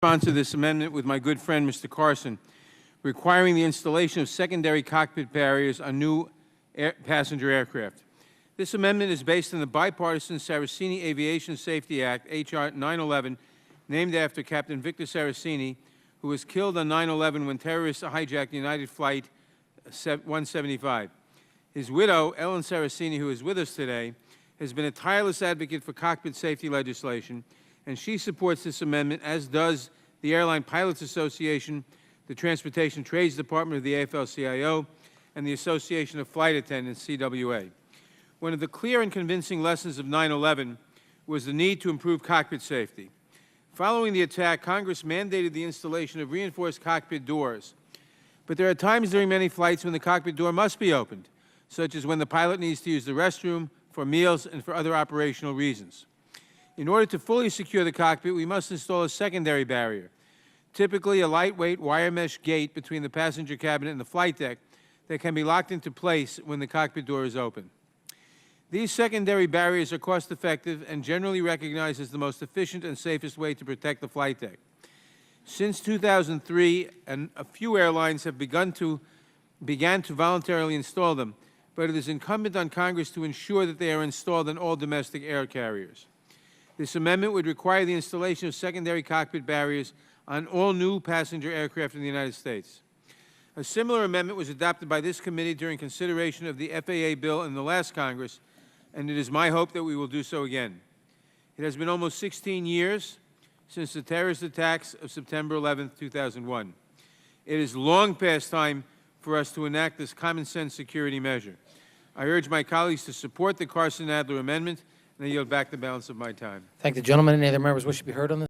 Sponsor this amendment with my good friend, Mr. Carson, requiring the installation of secondary cockpit barriers on new passenger aircraft. This amendment is based on the bipartisan Saraceni Aviation Safety Act, H.R. 911, named after Captain Victor Saraceni, who was killed on 9/11 when terrorists hijacked United Flight 175. His widow, Ellen Saraceni, who is with us today, has been a tireless advocate for cockpit safety legislation, and she supports this amendment, as does the Airline Pilots Association, the Transportation Trades Department of the AFL-CIO, and the Association of Flight Attendants, CWA. One of the clear and convincing lessons of 9/11 was the need to improve cockpit safety. Following the attack, Congress mandated the installation of reinforced cockpit doors. But there are times during many flights when the cockpit door must be opened, such as when the pilot needs to use the restroom, for meals, and for other operational reasons. In order to fully secure the cockpit, we must install a secondary barrier, typically a lightweight wire mesh gate between the passenger cabinet and the flight deck that can be locked into place when the cockpit door is open. These secondary barriers are cost-effective and generally recognized as the most efficient and safest way to protect the flight deck. Since 2003, a few airlines have began to voluntarily install them, but it is incumbent on Congress to ensure that they are installed on all domestic air carriers. This amendment would require the installation of secondary cockpit barriers on all new passenger aircraft in the United States. A similar amendment was adopted by this committee during consideration of the FAA bill in the last Congress, and it is my hope that we will do so again. It has been almost 16 years since the terrorist attacks of September 11, 2001. It is long past time for us to enact this common-sense security measure. I urge my colleagues to support the Carson-Nadler amendment, and I yield back the balance of my time. Thank the gentleman. Any other members wish to be heard on this?